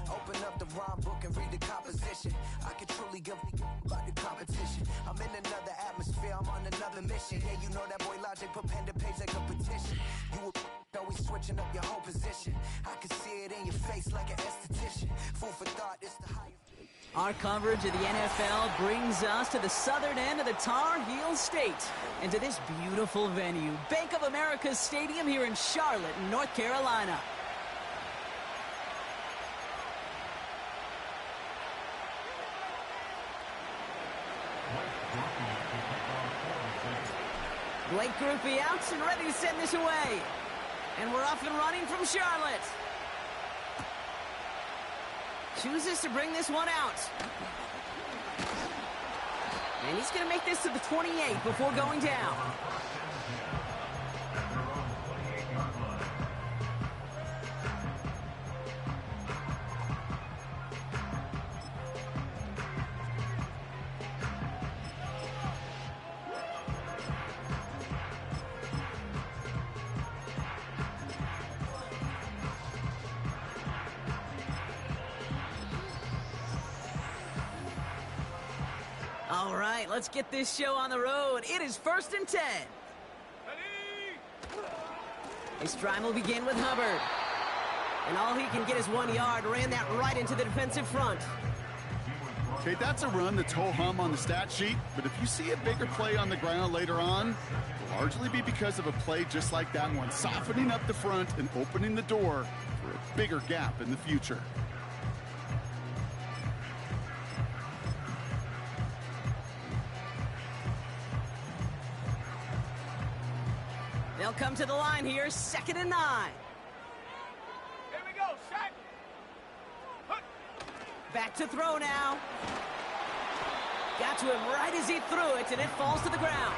Open up the rhyme book and read the composition. I can truly give about the competition. I'm in another atmosphere, I'm on another mission. Yeah, you know that boy Logic put pen to page like a petition. You always switching up your whole position. I can see it in your face like an esthetician. Food for thought, it's the highest. Our coverage of the NFL brings us to the southern end of the Tar Heel State and to this beautiful venue, Bank of America Stadium here in Charlotte, North Carolina. Blake Groupie out and ready to send this away. And we're off and running from Charlotte. Chooses to bring this one out. And he's going to make this to the 28 before going down. All right, let's get this show on the road. It is 1st and 10. Ready? This drive will begin with Hubbard. And all he can get is 1 yard. Ran that right into the defensive front. Okay, that's a run that's ho-hum on the stat sheet, but if you see a bigger play on the ground later on, it'll largely be because of a play just like that one, softening up the front and opening the door for a bigger gap in the future. They'll come to the line here, 2nd and 9. Here we go, Shaq. Back to throw now. Got to him right as he threw it, and it falls to the ground.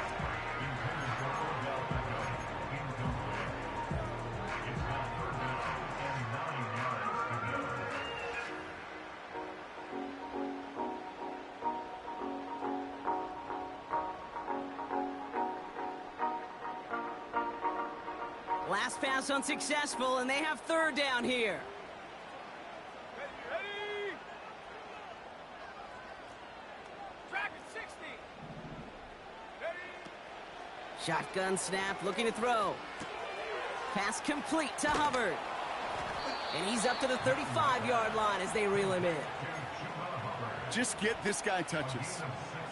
Last pass unsuccessful, and they have 3rd down here. Ready? Track at 60. Ready? Shotgun snap, looking to throw. Pass complete to Hubbard. And he's up to the 35-yard line as they reel him in. Just get this guy touches.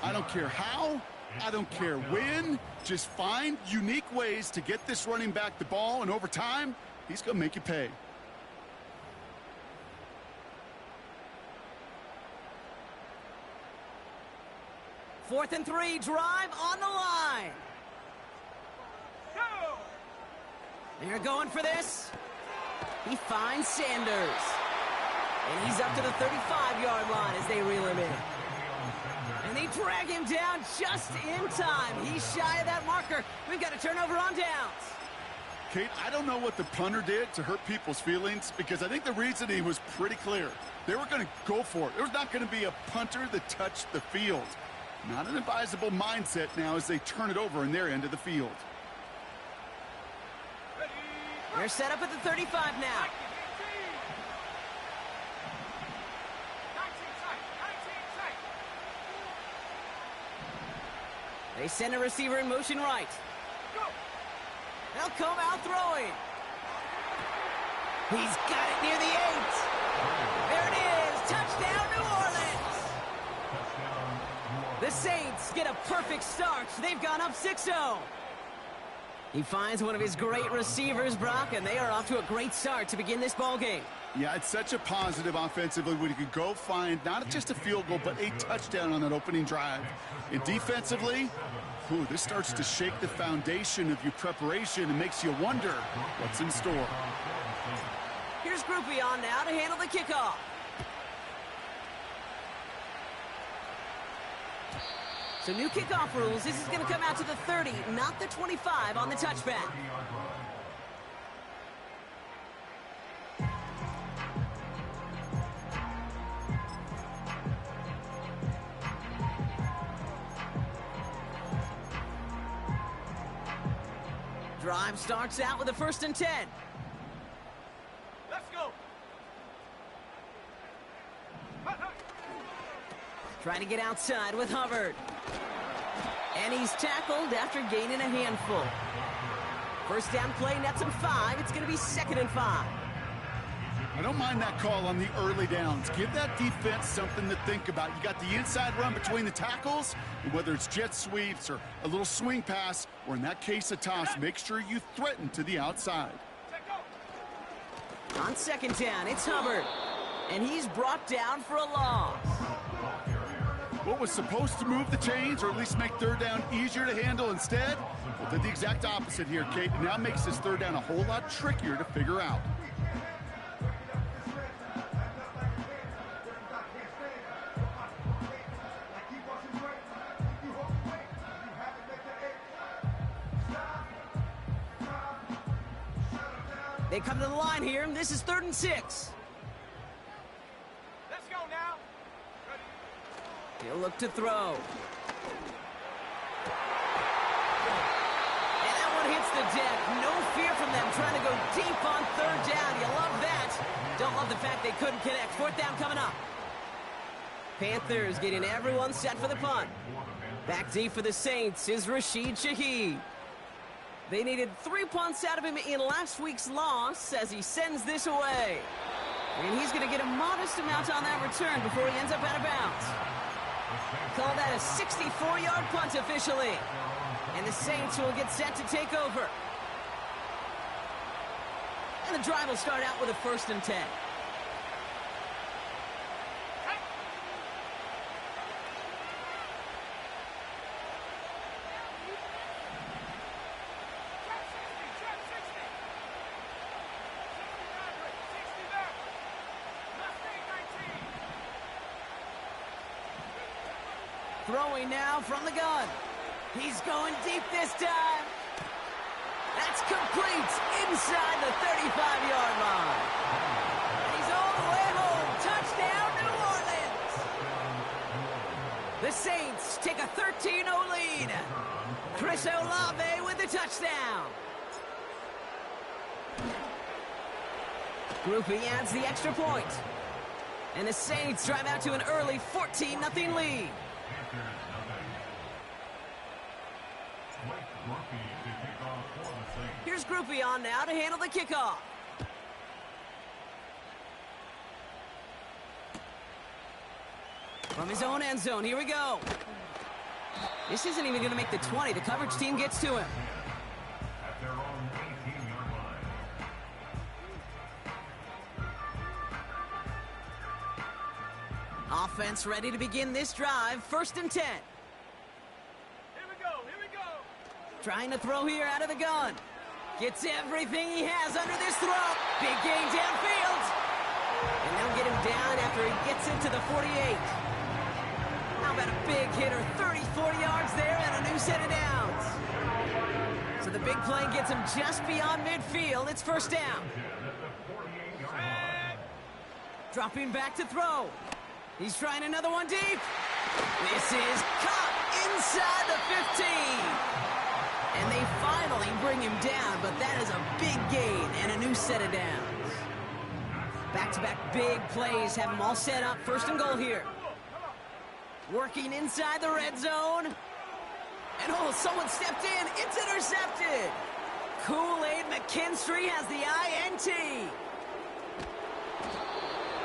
I don't care how, I don't care when. Just find unique ways to get this running back the ball, and over time, he's going to make you pay. Fourth and 3, drive on the line. Go! They're going for this. He finds Sanders. And he's up to the 35-yard line as they reel him in. And they drag him down just in time. He's shy of that marker. We've got a turnover on downs. Kate, I don't know what the punter did to hurt people's feelings, because I think the reasoning was pretty clear. They were going to go for it. There's not going to be a punter that touched the field. Not an advisable mindset now as they turn it over in their end of the field. They're set up at the 35 now. They send a receiver in motion right. They'll come out throwing. He's got it near the 8. There it is. Touchdown, New Orleans. The Saints get a perfect start. They've gone up 6-0. He finds one of his great receivers, Brock, and they are off to a great start to begin this ball game. Yeah, it's such a positive offensively when you could go find not just a field goal, but a touchdown on that opening drive. And defensively, this starts to shake the foundation of your preparation and makes you wonder what's in store. Here's Groupie on now to handle the kickoff. So new kickoff rules. This is going to come out to the 30, not the 25 on the touchback. Drive starts out with a 1st and 10. Let's go. Trying to get outside with Hubbard. And he's tackled after gaining a handful. First down play nets him 5. It's going to be 2nd and 5. I don't mind that call on the early downs. Give that defense something to think about. You got the inside run between the tackles, and whether it's jet sweeps or a little swing pass, or in that case a toss, make sure you threaten to the outside. On 2nd down, it's Hubbard. And he's brought down for a loss. What was supposed to move the chains, or at least make 3rd down easier to handle instead, well, did the exact opposite here, Kate. It now makes this 3rd down a whole lot trickier to figure out. They come to the line here, and this is 3rd and 6. Let's go now. Ready. He'll look to throw. And that one hits the deck. No fear from them trying to go deep on 3rd down. You love that. Don't love the fact they couldn't connect. 4th down coming up. Panthers getting everyone set for the punt. Back deep for the Saints is Rashid Shaheed. They needed 3 punts out of him in last week's loss as he sends this away. And he's going to get a modest amount on that return before he ends up out of bounds. Call that a 64-yard punt officially. And the Saints will get set to take over. And the drive will start out with a 1st and 10. Throwing now from the gun. He's going deep this time. That's complete inside the 35-yard line. And he's all the way home. Touchdown, New Orleans. The Saints take a 13-0 lead. Chris Olave with the touchdown. Groupie adds the extra point. And the Saints drive out to an early 14-0 lead. Here's Groupie on now to handle the kickoff. From his own end zone, here we go. This isn't even going to make the 20. The coverage team gets to him. Offense ready to begin this drive. 1st and 10. Here we go. Here we go. Trying to throw here out of the gun. Gets everything he has under this throw. Big gain downfield. And they'll get him down after he gets into the 48. How about a big hitter? 30-40 yards there and a new set of downs. So the big play gets him just beyond midfield. It's 1st down. Dropping back to throw. He's trying another one deep. This is caught inside the 15. And they finally bring him down, but that is a big gain and a new set of downs. Back-to-back big plays have them all set up. 1st and goal here. Working inside the red zone. And oh, someone stepped in. It's intercepted. Kool-Aid McKinstry has the INT.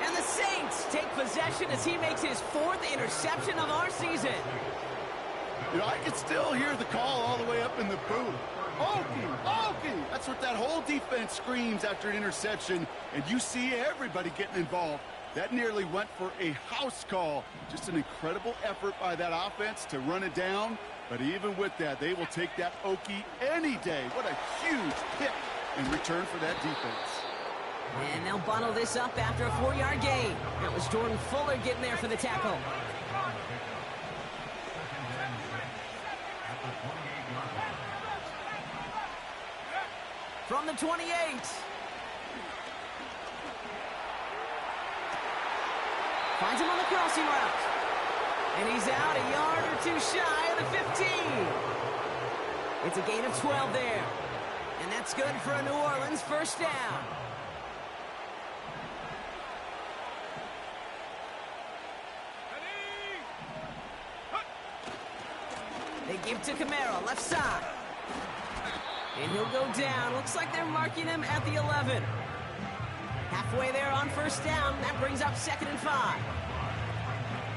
And the Saints take possession as he makes his 4th interception of our season. You know, I can still hear the call all the way up in the booth. Okie! That's what that whole defense screams after an interception, and you see everybody getting involved. That nearly went for a house call. Just an incredible effort by that offense to run it down. But even with that, they will take that Okie any day. What a huge pick in return for that defense. And they'll bottle this up after a 4-yard gain. That was Jordan Fuller getting there for the tackle. From the 28. Finds him on the crossing route. And he's out a yard or two shy of the 15. It's a gain of 12 there. It's good for a New Orleans first down. They give to Kamara, left side. And he'll go down. Looks like they're marking him at the 11. Halfway there on first down. That brings up 2nd and 5.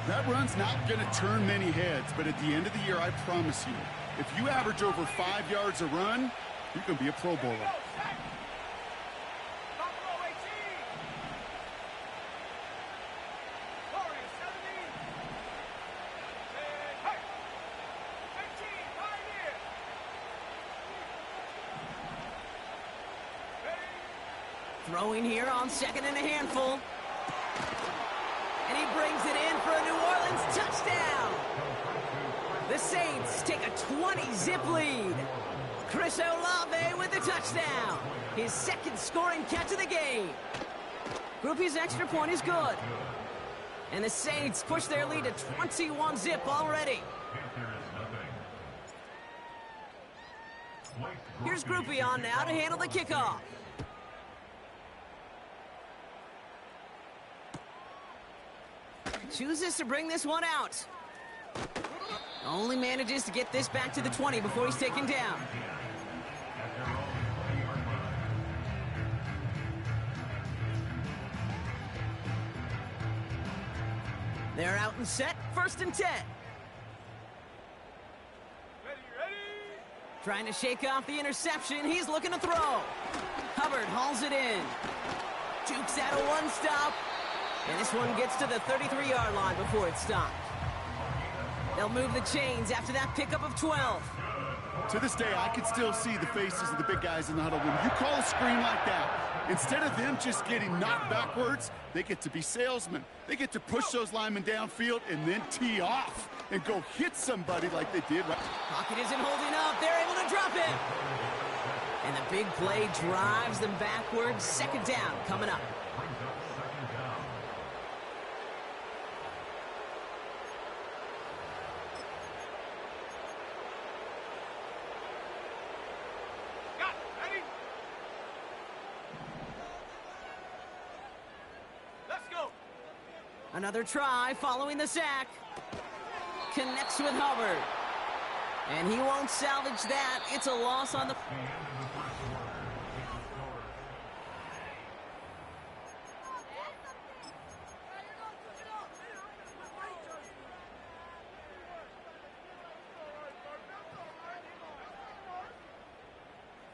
That run's not going to turn many heads, but at the end of the year, I promise you, if you average over 5 yards a run, you're going to be a Pro Bowler. Throwing here on 2nd and a handful. And he brings it in for a New Orleans touchdown. The Saints take a 20-zip lead. Chris Olave with the touchdown. His 2nd scoring catch of the game. Groupie's extra point is good. And the Saints push their lead to 21-zip already. Here's Groupie on now to handle the kickoff. Chooses to bring this one out. Only manages to get this back to the 20 before he's taken down. They're out and set, 1st and 10. Ready? Trying to shake off the interception. He's looking to throw. Hubbard hauls it in. Jukes out a one-stop. And this one gets to the 33-yard line before it's stopped. They'll move the chains after that pickup of 12. To this day, I can still see the faces of the big guys in the huddle. When you call a screen like that, instead of them just getting knocked backwards, they get to be salesmen. They get to push those linemen downfield and then tee off and go hit somebody like they did. Pocket isn't holding up. They're able to drop it. And the big play drives them backwards. 2nd down coming up. Another try following the sack. Connects with Hubbard. And he won't salvage that. It's a loss on the...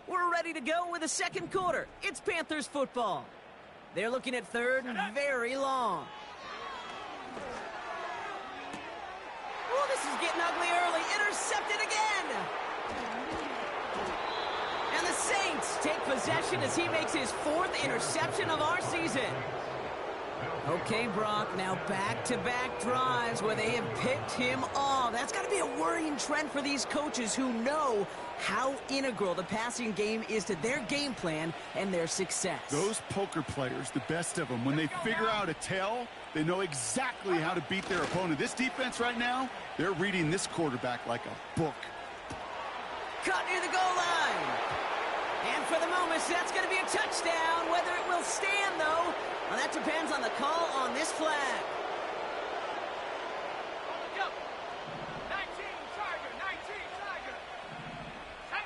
We're ready to go with the 2nd quarter. It's Panthers football. They're looking at 3rd and very long. Oh, this is getting ugly early. Intercepted again. And the Saints take possession as he makes his 4th interception of our season. Okay, Brock, now back-to-back drives where they have picked him off. That's got to be a worrying trend for these coaches who know how integral the passing game is to their game plan and their success. Those poker players, the best of them, when they figure out a tell, they know exactly how to beat their opponent. This defense right now, they're reading this quarterback like a book. Caught near the goal line. And for the moment, that's going to be a touchdown. Whether it will stand, though, well, that depends on the call on this flag. 19 Tiger. Hey.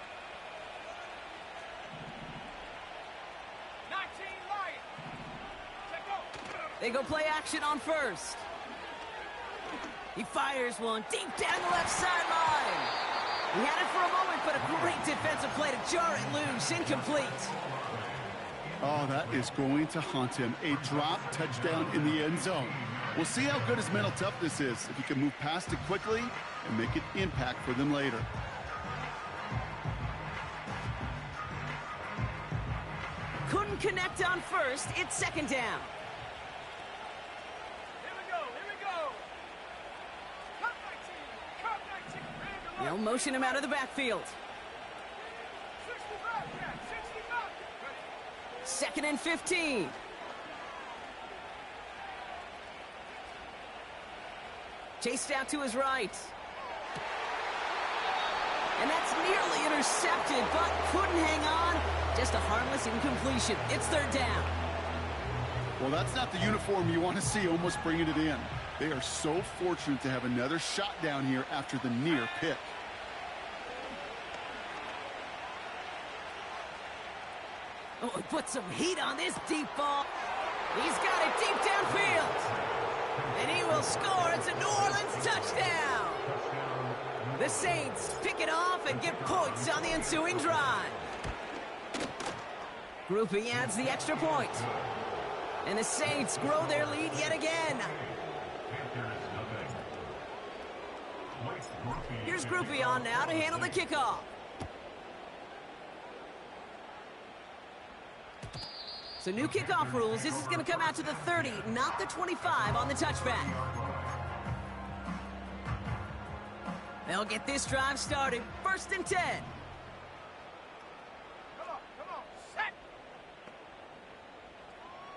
19 Lion. Check go. They go play action on 1st. He fires one deep down the left sideline. He had it for a moment, but a great defensive play to jar it loose. Incomplete. Oh, that is going to haunt him. A drop touchdown in the end zone. We'll see how good his mental toughness is, if he can move past it quickly and make an impact for them later. Couldn't connect on 1st. It's 2nd down. Here we go. Cut 19. They'll motion him out of the backfield. 65. 2nd and 15. Chased out to his right. And that's nearly intercepted, but couldn't hang on. Just a harmless incompletion. It's third down. Well, that's not the uniform you want to see almost bringing it in. They are so fortunate to have another shot down here after the near pick. Oh, he put some heat on this deep ball. He's got it deep downfield. And he will score. It's a New Orleans touchdown. The Saints pick it off and get points on the ensuing drive. Groupie adds the extra point. And the Saints grow their lead yet again. Here's Groupie on now to handle the kickoff. So new kickoff rules. This is going to come out to the 30, not the 25 on the touchback. They'll get this drive started. 1st and 10. Come on, set.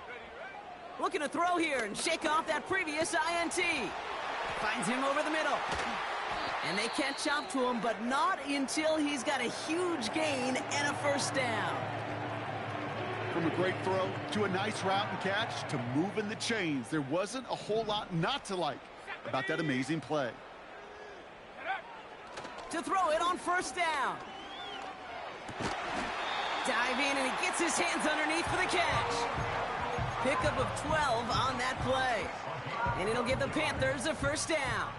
Ready. Looking to throw here and shake off that previous INT. Finds him over the middle. And they catch up to him, but not until he's got a huge gain and a first down. From a great throw to a nice route and catch to moving the chains, there wasn't a whole lot not to like about that amazing play. To throw it on first down. Dive in, and he gets his hands underneath for the catch. Pickup of 12 on that play. And it'll give the Panthers a first down.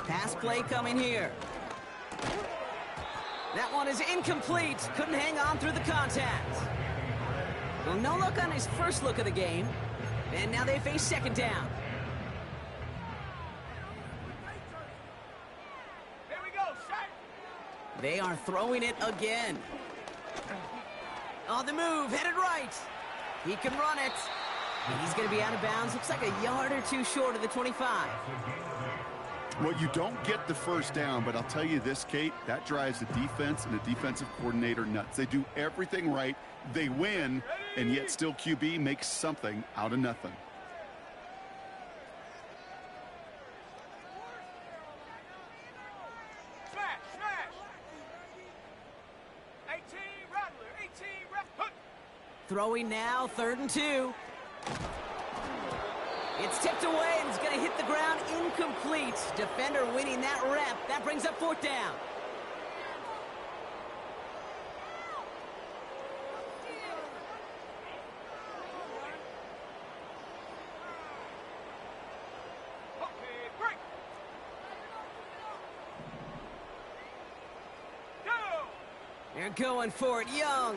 Pass play coming here. That one is incomplete. Couldn't hang on through the contact. Well, no look on his first look of the game. And now they face second down. Here we go, set. They are throwing it again. On the move, headed right. He can run it. And he's going to be out of bounds. Looks like a yard or two short of the 25. Well, you don't get the first down, but I'll tell you this, Kate, that drives the defense and the defensive coordinator nuts. They do everything right. They win, and yet still QB makes something out of nothing. Smash, smash. 18, Rattler, 18, Rattler. Throwing now, 3rd and 2. It's tipped away, and it's going to hit the ground incomplete. Defender winning that rep. That brings up 4th down. Okay, break. Go. They're going for it, Young.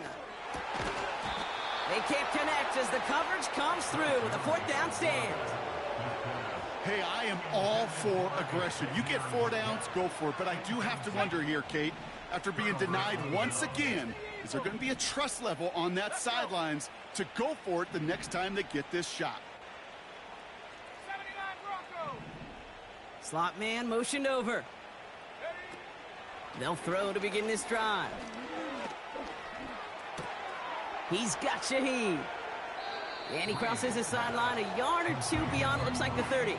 They can't connect as the coverage comes through. The 4th down stands. Hey, I am all for aggression. You get 4 downs, go for it. But I do have to wonder here, Kate, after being denied once again, is there going to be a trust level on that sidelines to go for it the next time they get this shot? 79 Broncos. Slot man motioned over. They'll throw to begin this drive. He's got Shaheed. And he crosses the sideline a yard or two beyond, looks like the 30.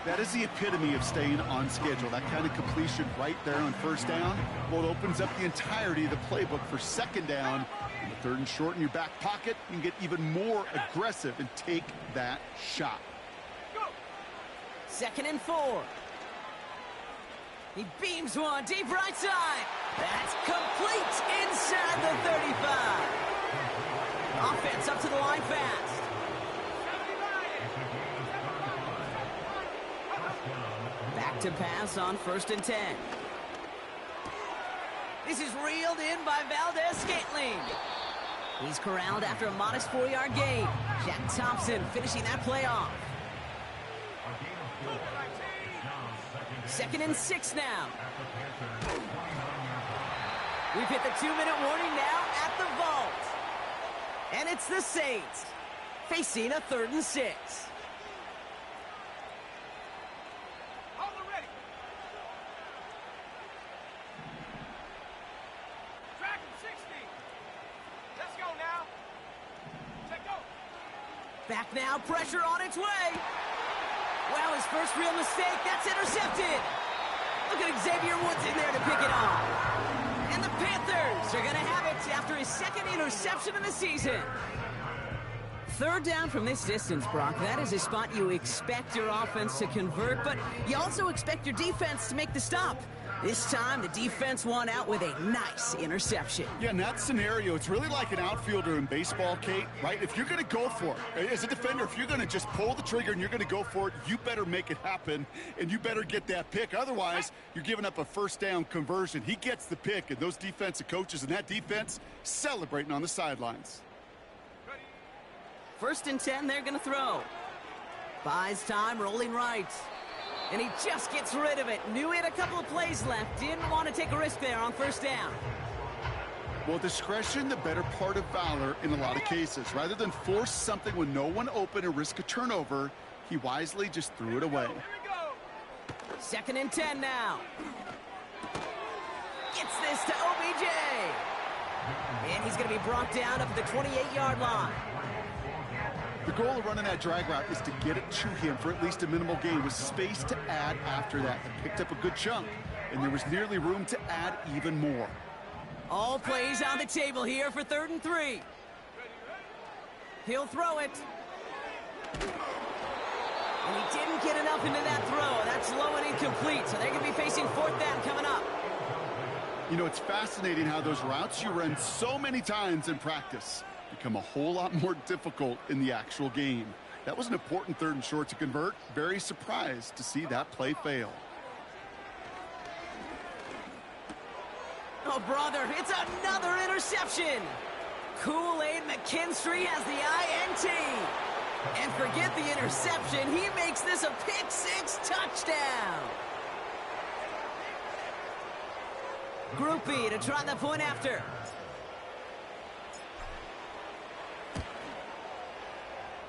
That is the epitome of staying on schedule. That kind of completion right there on first down. Well, it opens up the entirety of the playbook for second down. And the 3rd and short in your back pocket, you can get even more aggressive and take that shot. 2nd and 4. He beams one deep right side. That's complete inside the 35. Offense up to the line fast. Back to pass on 1st and 10. This is reeled in by Valdez-Scantling. He's corralled after a modest 4-yard gain. Jack Thompson finishing that play off. 2nd and 6 now. We've hit the 2-minute warning now at the vault. And it's the Saints facing a 3rd and 6. Hold it ready. Track him 60. Let's go now. Check go. Back now, pressure on its way. Well, his first real mistake, that's intercepted. Look at Xavier Woods in there to pick it off. And the Panthers are going to have it after his second interception of the season. Third down from this distance, Brock. That is a spot you expect your offense to convert, but you also expect your defense to make the stop. This time, the defense won out with a nice interception. Yeah, in that scenario, it's really like an outfielder in baseball, Kate, right? If you're going to go for it, as a defender, if you're going to just pull the trigger and you're going to go for it, you better make it happen, and you better get that pick. Otherwise, you're giving up a first down conversion. He gets the pick, and those defensive coaches and that defense celebrating on the sidelines. First and 10, they're going to throw. Buys time, rolling right. And he just gets rid of it. Knew he had a couple of plays left. Didn't want to take a risk there on first down. Well, discretion, the better part of valor in a lot of cases. Rather than force something with no one open and risk a turnover, he wisely just threw it away. Second and 10 now. Gets this to OBJ. And he's going to be brought down up at the 28-yard line. The goal of running that drag route is to get it to him for at least a minimal gain with space to add after that. They picked up a good chunk, and there was nearly room to add even more. All plays on the table here for 3rd and 3. He'll throw it. And he didn't get enough into that throw. That's low and incomplete, so they're going to be facing 4th down coming up. You know, it's fascinating how those routes you run so many times in practice become a whole lot more difficult in the actual game. That was an important 3rd and short to convert. Very surprised to see that play fail. Oh, brother, it's another interception. Kool-Aid McKinstry has the INT. And forget the interception, he makes this a pick-6 touchdown. Groupie to try the point after.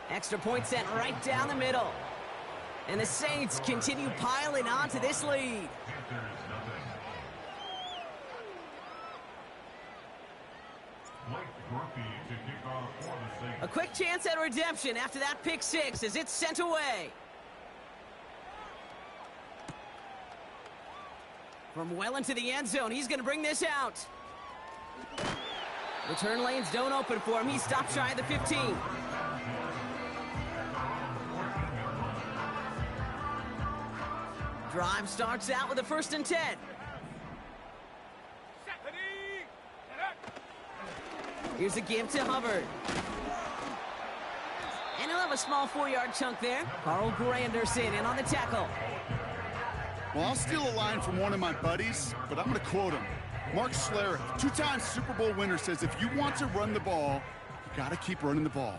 Extra point sent right down the middle. And the Saints continue piling on to this lead. A quick chance at redemption after that pick-6 as it's sent away. From well into the end zone, he's going to bring this out. Return lanes don't open for him. He stopped shy of the 15. Drive starts out with a 1st and 10. Here's a give to Hubbard. And he'll have a small 4-yard chunk there. Carl Granderson in on the tackle. Well, I'll steal a line from one of my buddies, but I'm going to quote him. Mark Schlereth, 2-time Super Bowl winner, says if you want to run the ball, you got to keep running the ball.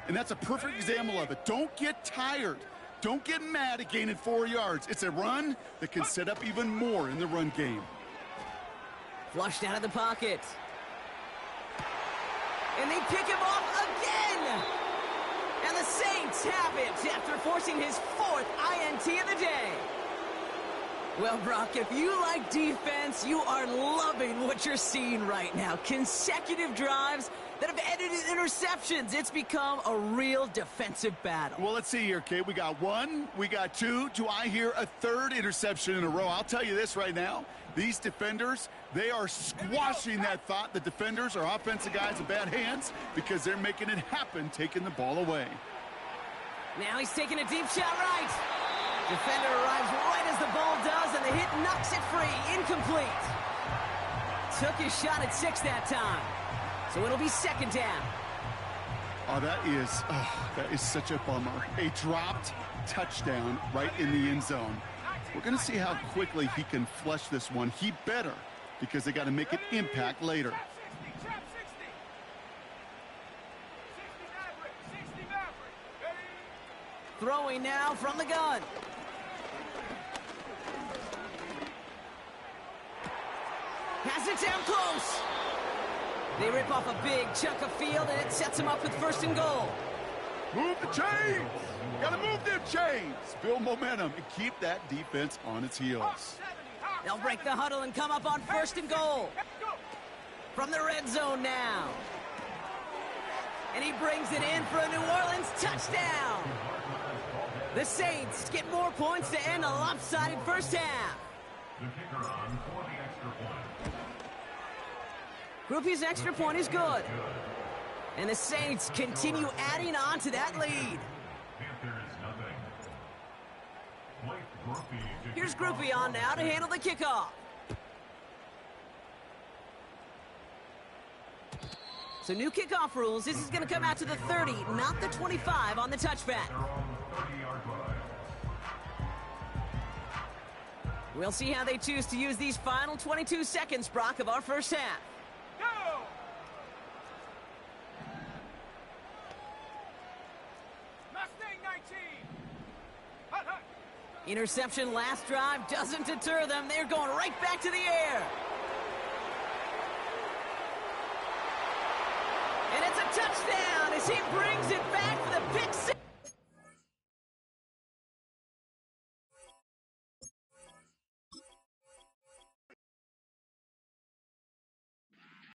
And that's a perfect example of it. Don't get tired. Don't get mad at gaining 4 yards. It's a run that can set up even more in the run game. Flushed out of the pocket. And they pick him off again. And the Saints have it after forcing his 4th INT of the day. Well, Brock, if you like defense, you are loving what you're seeing right now. Consecutive drives that have ended in interceptions. It's become a real defensive battle. Well, let's see here, Kate. We got 1, we got 2. Do I hear a 3rd interception in a row? I'll tell you this right now. These defenders, they are squashing that thought. The defenders are offensive guys in bad hands because they're making it happen, taking the ball away. Now he's taking a deep shot right. Defender arrives right as the ball does, and the hit knocks it free. Incomplete. Took his shot at 6 that time. So it'll be 2nd down. Oh, that is such a bummer. A dropped touchdown right in the end zone. We're going to see how quickly he can flush this one. He better, because they got to make an impact later. Throwing now from the gun. Has it down close. They rip off a big chunk of field, and it sets them up with 1st and goal. Move the chains. Got to move them chains. Build momentum and keep that defense on its heels. They'll break the huddle and come up on 1st and goal. From the red zone now. And he brings it in for a New Orleans touchdown. The Saints get more points to end a lopsided first half. The kicker on for the extra point. Groupie's extra point is good. And the Saints continue adding on to that lead. Panthers nothing. Blake Groupie. Here's Groupie on now to handle the kickoff. So new kickoff rules. This is going to come out to the 30, not the 25 on the touchback. They're on the 30-yard line. We'll see how they choose to use these final 22 seconds, Brock, of our first half. Go! Mustang 19! Hut, hut! Interception last drive doesn't deter them. They're going right back to the air. And it's a touchdown as he brings it back for the pick six.